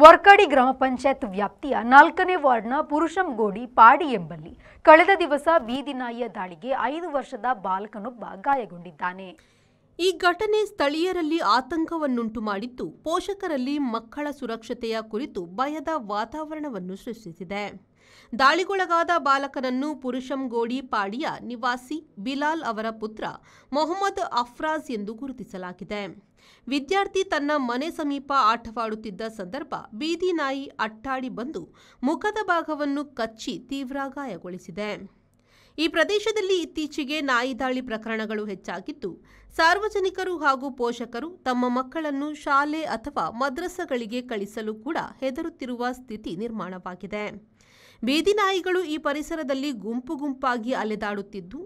ವರ್ಕಾಡಿ ಗ್ರಾಮ ಪಂಚಾಯತ್ ವ್ಯಾಪ್ತಿಯ 4ನೇ ವಾರ್ಡ್ನ ಪುರುಷಂಗೋಡಿ ಪಾಡಿ ಎಂಬಲ್ಲಿ ಕಳೆದ ದಿವಸ ಬೀದಿ ನಾಯಿಯ ದಾಳಿಗೆ 5 ವರ್ಷದ ಬಾಲಕನೊಬ್ಬ ಗಾಯಗೊಂಡಿದ್ದಾನೆ. ಈ ಘಟನೆ ಸ್ಥಳೀಯರಲ್ಲಿ ಆತಂಕವನ್ನುಂಟು ಮಾಡಿದ್ದು, ಪೋಷಕರಲ್ಲಿ ಮಕ್ಕಳ ಸುರಕ್ಷತೆಯ ಕುರಿತು ಭಯದ ವಾತಾವರಣವನ್ನು ಸೃಷ್ಟಿಸಿದೆ. ದಾಳಿಗೊಳಗಾದ ಬಾಲಕನನ್ನು ಪುರುಷಂಗೋಡಿ ಪಾಡಿಯ ನಿವಾಸಿ ಬಿಲಾಲ್ ಅವರ ಪುತ್ರ ಮೊಹಮ್ಮದ್ ಅಫ್ರಾಜ್ ಎಂದು ಗುರುತಿಸಲಾಗಿದೆ. ವಿದ್ಯಾರ್ಥಿ ತನ್ನ ಮನೆ ಸಮೀಪ ಆಟವಾಡುತ್ತಿದ್ದ ಸಂದರ್ಭ ಬೀದಿ ನಾಯಿ ಅಟ್ಟಾಡಿ ಬಂದು ಮುಖದ ಭಾಗವನ್ನು ಕಚ್ಚಿ ತೀವ್ರ ಗಾಯಗೊಳಿಸಿದೆ. ಈ ಪ್ರದೇಶದಲ್ಲಿ ಇತ್ತೀಚೆಗೆ ನಾಯಿ ದಾಳಿ ಪ್ರಕರಣಗಳು ಹೆಚ್ಚಾಗಿದ್ದು, ಸಾರ್ವಜನಿಕರು ಹಾಗೂ ಪೋಷಕರು ತಮ್ಮ ಮಕ್ಕಳನ್ನು ಶಾಲೆ ಅಥವಾ ಮದ್ರಸಾಗಳಿಗೆ ಕಳಿಸಲು ಕೂಡ ಹೆದರುತ್ತಿರುವ ಸ್ಥಿತಿ ನಿರ್ಮಾಣವಾಗಿದೆ. ಬೀದಿ ನಾಯಿಗಳು ಈ ಪರಿಸರದಲ್ಲಿ ಗುಂಪು ಗುಂಪಾಗಿ ಅಲೆದಾಡುತ್ತಿದ್ದು,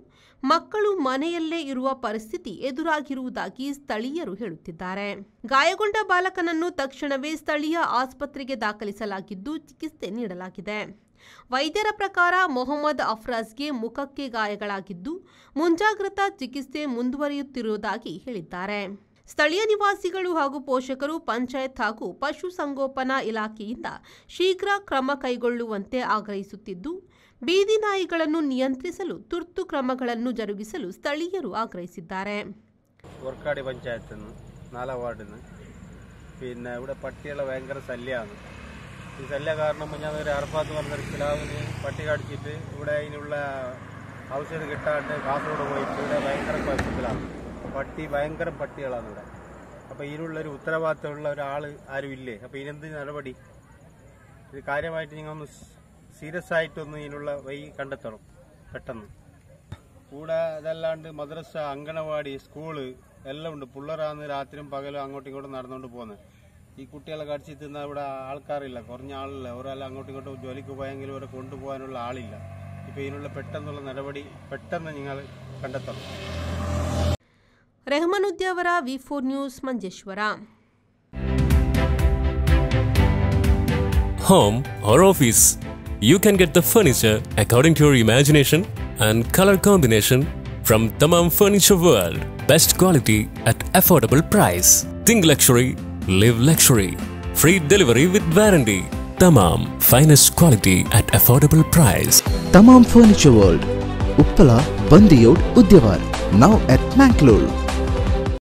ಮಕ್ಕಳು ಮನೆಯಲ್ಲೇ ಇರುವ ಪರಿಸ್ಥಿತಿ ಎದುರಾಗಿರುವುದಾಗಿ ಸ್ಥಳೀಯರು ಹೇಳುತ್ತಿದ್ದಾರೆ. ಗಾಯಗೊಂಡ ಬಾಲಕನನ್ನು ತಕ್ಷಣವೇ ಸ್ಥಳೀಯ ಆಸ್ಪತ್ರೆಗೆ ದಾಖಲಿಸಲಾಗಿದ್ದು ಚಿಕಿತ್ಸೆ ನೀಡಲಾಗಿದೆ. ವೈದ್ಯರ ಪ್ರಕಾರ ಮೊಹಮ್ಮದ್ ಅಫ್ರಾಜ್ಗೆ ಮುಖಕ್ಕೆ ಗಾಯಗಳಾಗಿದ್ದು, ಮುಂಜಾಗ್ರತಾ ಚಿಕಿತ್ಸೆ ಮುಂದುವರಿಯುತ್ತಿರುವುದಾಗಿ ಹೇಳಿದ್ದಾರೆ. ಸ್ಥಳೀಯ ನಿವಾಸಿಗಳು ಹಾಗೂ ಪೋಷಕರು ಪಂಚಾಯತ್ ಹಾಗೂ ಪಶುಸಂಗೋಪನಾ ಇಲಾಖೆಯಿಂದ ಶೀಘ್ರ ಕ್ರಮ ಕೈಗೊಳ್ಳುವಂತೆ ಆಗ್ರಹಿಸುತ್ತಿದ್ದು, ಬೀದಿ ನಾಯಿಗಳನ್ನು ನಿಯಂತ್ರಿಸಲು ತುರ್ತು ಕ್ರಮಗಳನ್ನು ಜರುಗಿಸಲು ಸ್ಥಳೀಯರು ಆಗ್ರಹಿಸಿದ್ದಾರೆ. വർക്കാടി പഞ്ചായത്ത് 4 വാർഡിന് പിന്നെ ഇവിടെ പട്ടികളെ ഭയങ്കര ശല്യമാണ്. ഈ ശല്യ കാരണം ഞാൻ ഒരു അർഫാത്ത് പറഞ്ഞൊരു കിലാവിന് പട്ടി കടിച്ചിട്ട് ഇവിടെ അതിനുള്ള ഔഷധം കിട്ടാണ്ട് കാസർഗോഡ് പോയിട്ട് ഇവിടെ ഭയങ്കര കുഴപ്പത്തിലാണ്. പട്ടി ഭയങ്കര പട്ടികളാണ് ഇവിടെ. അപ്പോൾ ഇതിനുള്ളൊരു ഉത്തരവാദിത്തമുള്ള ഒരാൾ ആരും ഇല്ലേ? അപ്പോൾ ഇതിനെന്ത് നടപടി? ഇത് കാര്യമായിട്ട് നിങ്ങൾ ഒന്ന് സീരിയസ് ആയിട്ടൊന്ന് ഇതിനുള്ള വഴി കണ്ടെത്തണം പെട്ടെന്ന്. കൂടെ അതല്ലാണ്ട് മദ്രസ, അങ്കണവാടി, സ്കൂള് എല്ലാം ഉണ്ട്. പിള്ളേരാണ് രാത്രിയും പകലും അങ്ങോട്ടും ഇങ്ങോട്ടും നടന്നുകൊണ്ട് പോകുന്നത്. ഈ കുട്ടികളെ കടിച്ച് തിന്നാൽ ഇവിടെ ആൾക്കാരില്ല, കുറഞ്ഞ ആളില്ല. ഒരാൾ അങ്ങോട്ടും ഇങ്ങോട്ടും ജോലിക്ക് പോയെങ്കിലും ഇവരെ കൊണ്ടുപോകാനുള്ള ആളില്ല. ഇപ്പോൾ ഇതിനുള്ള പെട്ടെന്നുള്ള നടപടി പെട്ടെന്ന് നിങ്ങൾ കണ്ടെത്തണം. ರೆಹಮಾನುದ್ದಿ V4 news Manjeshwar. Home or office, you can get the furniture according to your imagination and color combination from Tamam Furniture World. Best quality at affordable price. Think luxury, live luxury. Free delivery with warranty. Tamam, finest quality at affordable price. Tamam Furniture World, Uppala, Bandiyod, Udyawar. Now at Mangalore.